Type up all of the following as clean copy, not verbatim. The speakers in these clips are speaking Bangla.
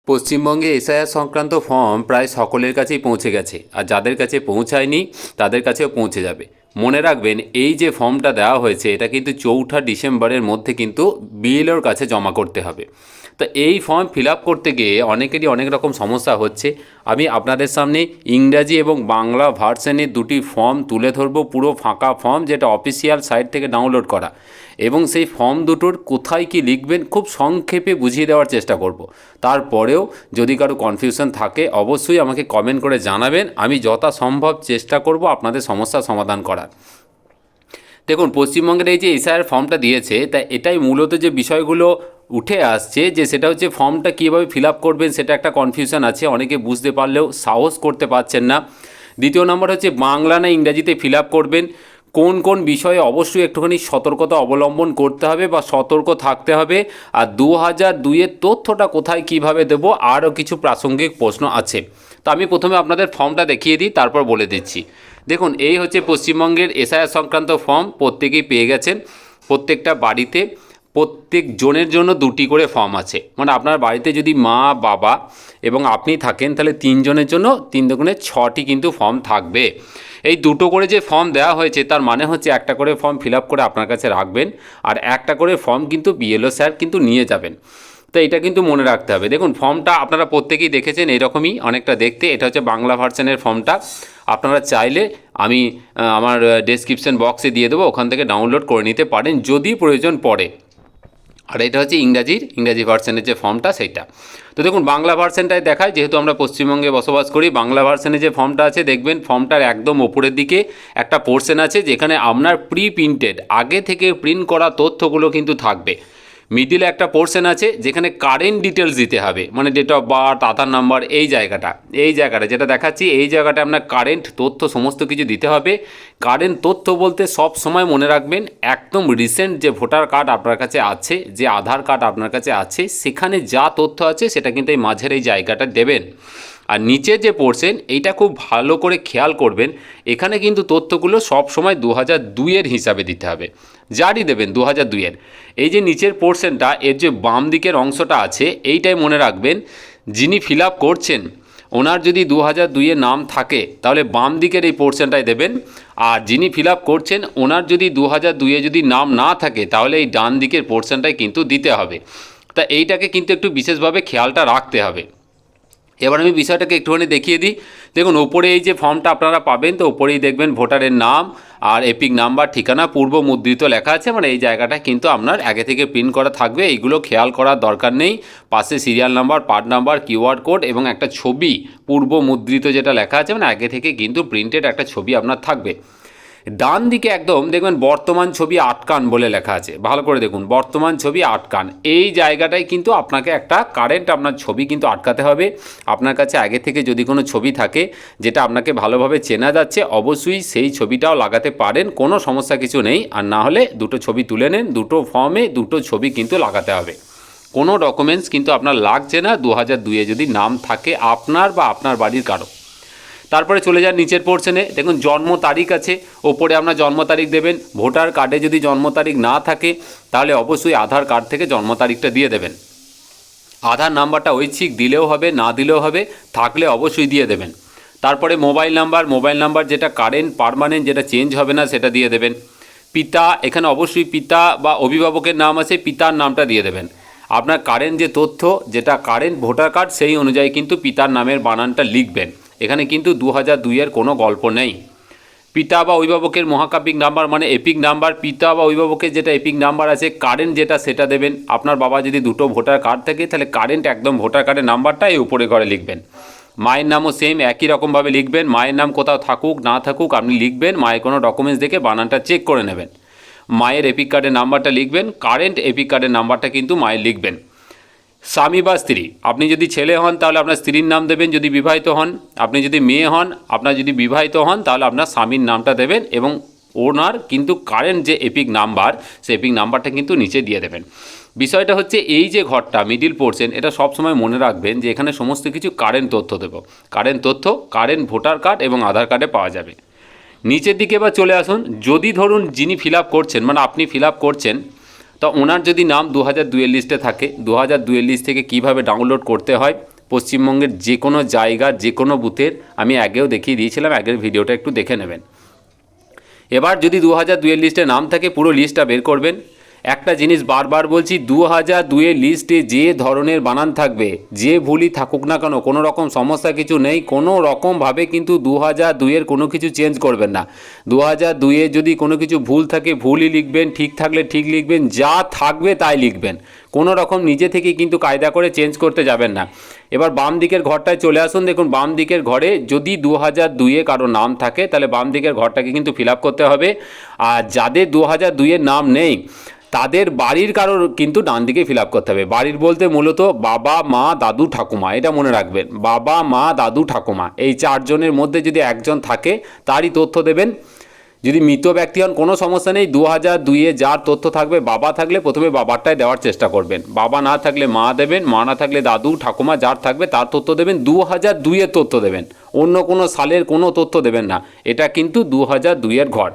পশ্চিমবঙ্গে এসআইআর সংক্রান্ত ফর্ম প্রায় সকলের কাছেই পৌঁছে গেছে, আর যাদের কাছে পৌঁছায়নি তাদের কাছেও পৌঁছে যাবে। মনে রাখবেন, এই যে ফর্মটা দেওয়া হয়েছে এটা কিন্তু 4ঠা ডিসেম্বরের মধ্যে কিন্তু বিএলওর কাছে জমা করতে হবে। তো এই ফর্ম ফিল আপ করতে গিয়ে অনেকেরই অনেক রকম সমস্যা হচ্ছে। আমি আপনাদের সামনে ইংরাজি এবং বাংলা ভার্সনের দুটি ফর্ম তুলে ধরবো, পুরো ফাঁকা ফর্ম যেটা অফিসিয়াল সাইট থেকে ডাউনলোড করা, এবং সেই ফর্ম দুটোর কোথায় কি লিখবেন খুব সংক্ষেপে বুঝিয়ে দেওয়ার চেষ্টা করব। তারপরেও যদি কারো কনফিউশন থাকে অবশ্যই আমাকে কমেন্ট করে জানাবেন, আমি যথাসম্ভব চেষ্টা করব আপনাদের সমস্যার সমাধান করার। দেখুন, পশ্চিমবঙ্গের এই যে এসআইআর ফর্মটা দিয়েছে, তা এটাই মূলত যে বিষয়গুলো উঠে আসছে যে সেটা হচ্ছে ফর্মটা কীভাবে ফিল আপ করবেন সেটা একটা কনফিউশন আছে, অনেকে বুঝতে পারলেও সাহস করতে পারছেন না। দ্বিতীয় নম্বর হচ্ছে বাংলা না ইংরাজিতে ফিল আপ করবেন, কোন কোন বিষয়ে অবশ্যই একটুখানি সতর্কতা অবলম্বন করতে হবে বা সতর্ক থাকতে হবে, আর 2002-এর তথ্যটা কোথায় কিভাবে দেবো, আরও কিছু প্রাসঙ্গিক প্রশ্ন আছে। তো আমি প্রথমে আপনাদের ফর্মটা দেখিয়ে দিই, তারপর বলে দিচ্ছি। দেখুন, এই হচ্ছে পশ্চিমবঙ্গের এসআইআর সংক্রান্ত ফর্ম, প্রত্যেকেই পেয়ে গেছেন। প্রত্যেকটা বাড়িতে প্রত্যেক জনের জন্য দুটি করে ফর্ম আছে, মানে আপনার বাড়িতে যদি মা বাবা এবং আপনি থাকেন তাহলে 3 জনের জন্য 3 দুগুণে 6টি কিন্তু ফর্ম থাকবে। এই দুটো করে যে ফর্ম দেওয়া হয়েছে তার মানে হচ্ছে একটা করে ফর্ম ফিল আপ করে আপনার কাছে রাখবেন, আর একটা করে ফর্ম কিন্তু বিএলও স্যার কিন্তু নিয়ে যাবেন। তো এটা কিন্তু মনে রাখতে হবে। দেখুন, ফর্মটা আপনারা প্রত্যেকেই দেখেছেন, এরকমই অনেকটা দেখতে। এটা হচ্ছে বাংলা ভার্সনের ফর্মটা। আপনারা চাইলে আমি আমার ডেসক্রিপশন বক্সে দিয়ে দেবো, ওখান থেকে ডাউনলোড করে নিতে পারেন যদি প্রয়োজন পড়ে। আর এটা হচ্ছে ইংরাজি ভার্সনের যে ফর্মটা সেইটা। তো দেখুন, বাংলা ভার্সনটাই দেখায়, যেহেতু আমরা পশ্চিমবঙ্গে বসবাস করি। বাংলা ভার্সনে যে ফর্মটা আছে দেখবেন, ফর্মটার একদম ওপরের দিকে একটা পোর্শন আছে যেখানে আপনার প্রি প্রিন্টেড আগে থেকে প্রিন্ট করা তথ্যগুলো কিন্তু থাকবে। মিডিলে একটা পোর্শন আছে যেখানে কারেন্ট ডিটেলস দিতে হবে, মানে date of birth, Aadhaar number, এই জায়গাটা যেটা দেখাচ্ছি, এই জায়গাটা আপনার কারেন্ট তথ্য সমস্ত কিছু দিতে হবে। কারেন্ট তথ্য বলতে সব সময় মনে রাখবেন একদম রিসেন্ট যে ভোটার কার্ড আপনার কাছে আছে, যে আধার কার্ড আপনার কাছে আছে, সেখানে যা তথ্য আছে সেটা কিন্তু এই মাঝের এই জায়গাটা দেবেন। আর নিচে যে পড়ছেন এইটা খুব ভালো করে খেয়াল করবেন, এখানে কিন্তু তথ্যগুলো সব সময় 2002-এর হিসাবে দিতে হবে, যারই দেবেন 2002-এর। এই যে নিচের পোর্শনটা, এর যে বাম দিকের অংশটা আছে এইটাই মনে রাখবেন, যিনি ফিল আপ করছেন ওনার যদি 2002-এর নাম থাকে তাহলে বাম দিকের এই পোর্শনটাই দেবেন, আর যিনি ফিল আপ করছেন ওনার যদি 2002-এ যদি নাম না থাকে তাহলে এই ডান দিকের পোর্শনটাই কিন্তু দিতে হবে। তা এইটাকে কিন্তু একটু বিশেষভাবে খেয়ালটা রাখতে হবে। এবার আমি বিষয়টাকে একটুখানি দেখিয়ে দিই। দেখুন, ওপরে এই যে ফর্মটা আপনারা পাবেন, তো ওপরেই দেখবেন ভোটারের নাম আর এপিক নাম্বার, ঠিকানা পূর্ব মুদ্রিত লেখা আছে, মানে এই জায়গাটা কিন্তু আপনার আগে থেকে প্রিন্ট করা থাকবে। এইগুলো খেয়াল করার দরকার নেই। পাশে serial number, part number, QR code এবং একটা ছবি পূর্ব মুদ্রিত যেটা লেখা আছে, মানে আগে থেকে কিন্তু প্রিন্টেড একটা ছবি আপনার থাকবে। ডান দিকে একদম দেখবেন বর্তমান ছবি আটকান বলে লেখা আছে, ভালো করে দেখুন, বর্তমান ছবি আটকান। এই জায়গাটায় কিন্তু আপনাকে একটা কারেন্ট আপনার ছবি কিন্তু আটকাতে হবে। আপনার কাছে আগে থেকে যদি কোনো ছবি থাকে যেটা আপনাকে ভালোভাবে চেনা যাচ্ছে, অবশ্যই সেই ছবিটাও লাগাতে পারেন, কোনো সমস্যা কিছু নেই। আর না হলে দুটো ছবি তুলে নেন, দুটো ফর্মে দুটো ছবি কিন্তু লাগাতে হবে। কোনো ডকুমেন্টস কিন্তু আপনার লাগছে না 2002-এ যদি নাম থাকে আপনার বা আপনার বাড়ির কারো। তারপরে চলে যান নিচের পোর্শনে, দেখুন জন্ম তারিখ আছে, ওপরে আপনার জন্ম তারিখ দেবেন। ভোটার কার্ডে যদি জন্ম তারিখ না থাকে তাহলে অবশ্যই আধার কার্ড থেকে জন্ম তারিখটা দিয়ে দেবেন। আধার নাম্বারটা ঐচ্ছিক দিলেও হবে, না দিলেও হবে, থাকলে অবশ্যই দিয়ে দেবেন। তারপরে মোবাইল নাম্বার যেটা কারেন্ট পার্মানেন্ট, যেটা চেঞ্জ হবে না, সেটা দিয়ে দেবেন। পিতা, এখানে অবশ্যই পিতা বা অভিভাবকের নাম আছে, পিতার নামটা দিয়ে দেবেন। আপনার কারেন্ট যে তথ্য, যেটা কারেন্ট ভোটার কার্ড, সেই অনুযায়ী কিন্তু পিতার নামের বানানটা লিখবেন। এখানে কিন্তু 2002-এর কোনো গল্প নেই। পিতা বা অভিভাবকের মহাকাব্যিক নাম্বার মানে এপিক নাম্বার, পিতা বা অভিভাবকের যেটা এপিক নাম্বার আছে, কারেন্ট যেটা সেটা দেবেন। আপনার বাবা যদি দুটো ভোটার কার্ড থাকে তাহলে কারেন্ট একদম ভোটার কার্ডের নাম্বারটা এই উপরে ঘরে লিখবেন। মায়ের নামও সেম একই রকমভাবে লিখবেন। মায়ের নাম কোথাও থাকুক না থাকুক আপনি লিখবেন, মায়ের কোনো ডকুমেন্টস দেখে বানানটা চেক করে নেবেন। মায়ের এপিক কার্ডের নাম্বারটা লিখবেন, কারেন্ট এপিক কার্ডের নাম্বারটা কিন্তু মায়ের লিখবেন। স্বামী বা স্ত্রী, আপনি যদি ছেলে হন তাহলে আপনার স্ত্রীর নাম দেবেন, যদি বিবাহিত হন। আপনি যদি মেয়ে হন, আপনার যদি বিবাহিত হন তাহলে আপনার স্বামীর নামটা দেবেন, এবং ওনার কিন্তু কারেন্ট যে এপিক নাম্বার, সেই এপিক নাম্বারটা কিন্তু নিচে দিয়ে দেবেন। বিষয়টা হচ্ছে এই যে ঘরটা মিডিল পোর্শন, এটা সবসময় মনে রাখবেন যে এখানে সমস্ত কিছু কারেন্ট তথ্য দেব। কারেন্ট তথ্য কারেন্ট ভোটার কার্ড এবং আধার কার্ডে পাওয়া যাবে। নিচের দিকে এবার চলে আসুন, যদি ধরুন যিনি ফিল আপ করছেন, মানে আপনি ফিল আপ করছেন, তো ওনার যদি নাম 2002-এর লিস্টে থাকে, 2002-এর লিস্ট থেকে কীভাবে ডাউনলোড করতে হয় পশ্চিমবঙ্গের যে কোনো জায়গার যে কোনো বুথের আমি আগেও দেখিয়ে দিয়েছিলাম, আগের ভিডিওটা একটু দেখে নেবেন। এবার যদি 2002-এর লিস্টে নাম থাকে পুরো লিস্টটা বের করবেন। একটা জিনিস বারবার বলছি, 2002-এর লিস্টে যে ধরনের বানান থাকবে, যে ভুলই থাকুক না কেন, কোনো রকম সমস্যা কিছু নেই, কোনো রকমভাবে কিন্তু 2002-এর কোনো কিছু চেঞ্জ করবেন না। 2002-এ যদি কোনো কিছু ভুল থাকে ভুলই লিখবেন, ঠিক থাকলে ঠিক লিখবেন, যা থাকবে তাই লিখবেন, কোনো রকম নিজে থেকেই কিন্তু কায়দা করে চেঞ্জ করতে যাবেন না। এবার বাম দিকের ঘরটায় চলে আসুন। দেখুন বাম দিকের ঘরে যদি 2002-এ কারো নাম থাকে তাহলে বাম দিকের ঘরটাকে কিন্তু ফিল আপ করতে হবে। আর যাদের 2002-এর নাম নেই তাদের বাড়ির কারোর কিন্তু ডান দিকে ফিল আপ করতে হবে। বাড়ির বলতে মূলত বাবা, মা, দাদু, ঠাকুমা, এটা মনে রাখবেন। বাবা, মা, দাদু, ঠাকুমা এই চারজনের মধ্যে যদি একজন থাকে তারই তথ্য দেবেন। যদি মৃত ব্যক্তি হন কোনো সমস্যা নেই, 2002-এ যার তথ্য থাকবে, বাবা থাকলে প্রথমে বাবারটাই দেওয়ার চেষ্টা করবেন, বাবা না থাকলে মা দেবেন, মা না থাকলে দাদু, ঠাকুমা যার থাকবে তার তথ্য দেবেন। 2002-এর তথ্য দেবেন, অন্য কোনো সালের কোনো তথ্য দেবেন না। এটা কিন্তু 2002-এর ঘর।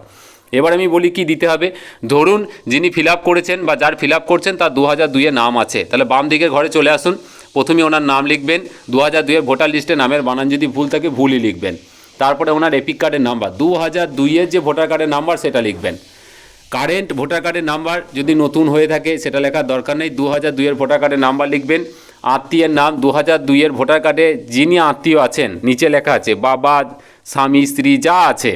এবার আমি বলি কি দিতে হবে। ধরুন যিনি ফিল আপ করেছেন বা যার ফিল আপ করছেন তার 2002-এ নাম আছে, তাহলে বাম দিকের ঘরে চলে আসুন। প্রথমে ওনার নাম লিখবেন। 2002-এর ভোটার লিস্টে নামের বানান যদি ভুল থাকে ভুলই লিখবেন। তারপরে ওনার এপিক কার্ডের নাম্বার, 2002-এর যে ভোটার কার্ডের নাম্বার সেটা লিখবেন। কারেন্ট ভোটার কার্ডের নাম্বার যদি নতুন হয়ে থাকে সেটা লেখার দরকার নেই, 2002-এর ভোটার কার্ডের নাম্বার লিখবেন। আত্মীয়ের নাম, 2002-এর ভোটার কার্ডে যিনি আত্মীয় আছেন নিচে লেখা আছে, বাবা, স্বামী, স্ত্রী যা আছে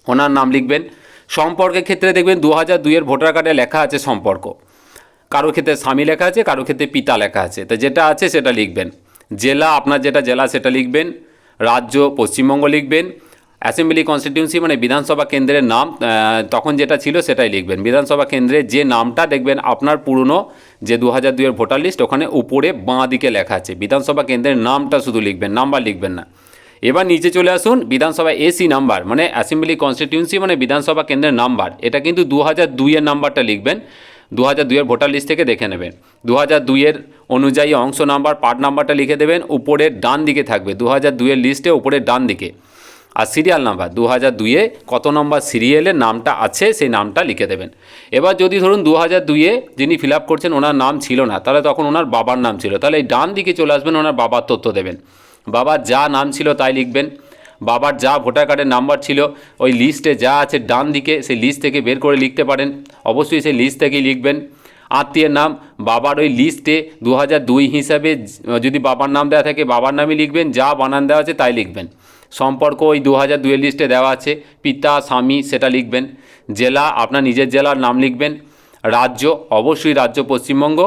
ওনার নাম লিখবেন। সম্পর্কের ক্ষেত্রে দেখবেন 2002-এর ভোটার কার্ডে লেখা আছে সম্পর্ক, কারো ক্ষেত্রে স্বামী লেখা আছে, কারো ক্ষেত্রে পিতা লেখা আছে, তো যেটা আছে সেটা লিখবেন। জেলা, আপনার যেটা জেলা সেটা লিখবেন। রাজ্য পশ্চিমবঙ্গ লিখবেন। অ্যাসেম্বলি কনস্টিটিউন্সি মানে বিধানসভা কেন্দ্রের নাম তখন যেটা ছিল সেটাই লিখবেন। বিধানসভা কেন্দ্রের যে নামটা দেখবেন আপনার পুরনো যে 2002-এর ভোটার লিস্ট ওখানে উপরে বাঁ দিকে লেখা আছে, বিধানসভা কেন্দ্রের নামটা শুধু লিখবেন, নাম্বার লিখবেন না। এবার নিচে চলে আসুন, বিধানসভা এসি নাম্বার মানে অ্যাসেম্বলি কনস্টিটিউন্সি মানে বিধানসভা কেন্দ্রের নাম্বার, এটা কিন্তু 2002-এর নাম্বারটা লিখবেন। 2002-এর ভোটার লিস্ট থেকে দেখে নেবেন। 2002-এর অনুযায়ী অংশ নাম্বার, পার্ট নাম্বারটা লিখে দেবেন, উপরের ডান দিকে থাকবে 2002-এর লিস্টে উপরের ডান দিকে। আর সিরিয়াল নাম্বার 2002-এ কত নম্বর সিরিয়ালের নামটা আছে সেই নামটা লিখে দেবেন। এবার যদি ধরুন 2002-এ যিনি ফিল আপ করছেন ওনার নাম ছিল না, তাহলে তখন ওনার বাবার নাম ছিল, তাহলে এই ডান দিকে চলে আসবেন, ওনার বাবার তথ্য দেবেন। বাবার যা নাম ছিল তাই লিখবেন। বাবার যা ভোটার কার্ডের নাম্বার ছিল ওই লিস্টে যা আছে ডান দিকে সেই লিস্ট থেকে বের করে লিখতে পারেন, অবশ্যই সেই লিস্ট থেকেই লিখবেন। আত্মীয়ের নাম বাবার ওই লিস্টে 2002 হিসাবে যদি বাবার নাম দেওয়া থাকে বাবার নামই লিখবেন, যা বানান দেওয়া আছে তাই লিখবেন। সম্পর্ক ওই 2002-এর লিস্টে দেওয়া আছে, পিতা, স্বামী সেটা লিখবেন। জেলা আপনার নিজের জেলার নাম লিখবেন। রাজ্য অবশ্যই রাজ্য পশ্চিমবঙ্গ।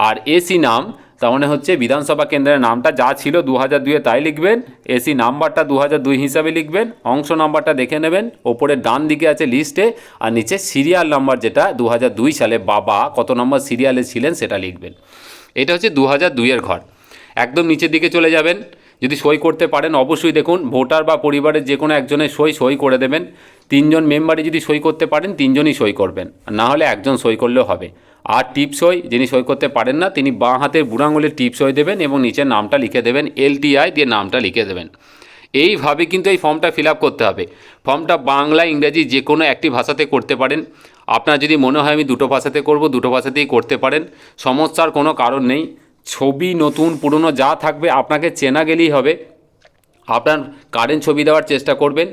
আর এসি নাম তার মানে হচ্ছে বিধানসভা কেন্দ্রের নামটা যা ছিল 2002-এ তাই লিখবেন, এসি নাম্বারটা 2002 হিসাবে লিখবেন, অংশ নাম্বারটা দেখে নেবেন, ওপরে ডান দিকে আছে লিস্টে, আর নিচে সিরিয়াল নাম্বার যেটা 2002 সালে বাবা কত নম্বর সিরিয়ালে ছিলেন সেটা লিখবেন। এটা হচ্ছে 2002-এর ঘর। একদম নিচের দিকে চলে যাবেন, যদি সই করতে পারেন অবশ্যই দেখুন ভোটার বা পরিবারের যে কোনো একজনের সই করে দেবেন। 3জন মেম্বারে যদি সই করতে পারেন 3জনই সই করবেন, না হলে একজন সই করলেও হবে। আর টিপ সই যিনি সই করতে পারেন না তিনি বাঁ হাতের বুড়ো আঙুলের টিপ সই দেবেন এবং নিচের নামটা লিখে দেবেন, LTI দিয়ে নামটা লিখে দেবেন। এইভাবে কিন্তু এই ফর্মটা ফিল আপ করতে হবে। ফর্মটা বাংলা, ইংরেজি যে কোনো একটি ভাষাতে করতে পারেন। আপনার যদি মনে হয় আমি দুটো ভাষাতে করব দুটো ভাষাতেই করতে পারেন, সমস্যার কোনো কারণ নেই। ছবি নতুন পুরনো যা থাকবে আপনাকে চেনা গেলেই হবে। আপনার কারেন্ট ছবি দেওয়ার চেষ্টা করবেন।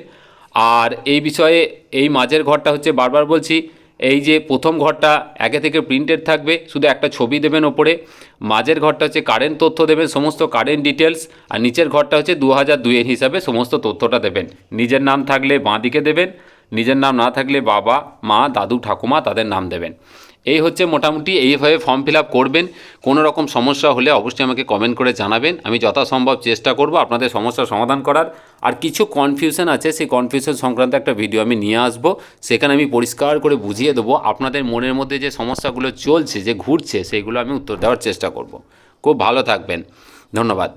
আর এই বিষয়ে এই মাঝের ঘরটা হচ্ছে বারবার বলছি, এই যে প্রথম ঘরটা আগে থেকে প্রিন্টেড থাকবে, শুধু একটা ছবি দেবেন ওপরে। মাঝের ঘরটা হচ্ছে কারেন্ট তথ্য দেবেন, সমস্ত কারেন্ট ডিটেলস। আর নিচের ঘরটা হচ্ছে 2002-এর হিসাবে সমস্ত তথ্যটা দেবেন। নিজের নাম থাকলে বাঁ দিকে দেবেন, নিজের নাম না থাকলে বাবা, মা, দাদু, ঠাকুমা তাদের নাম দেবেন। এই হচ্ছে মোটামুটি এইভাবে ফর্ম ফিল আপ করবেন। কোনো রকম সমস্যা হলে অবশ্যই আমাকে কমেন্ট করে জানাবেন, আমি যথাসম্ভব চেষ্টা করব আপনাদের সমস্যার সমাধান করার। আর কিছু কনফিউশন আছে সেই কনফিউশন সংক্রান্ত একটা ভিডিও আমি নিয়ে আসব, সেখানে আমি পরিষ্কার করে বুঝিয়ে দেবো আপনাদের মনের মধ্যে যে সমস্যাগুলো চলছে যে ঘুরছে সেইগুলো আমি উত্তর দেওয়ার চেষ্টা করব। খুব ভালো থাকবেন, ধন্যবাদ।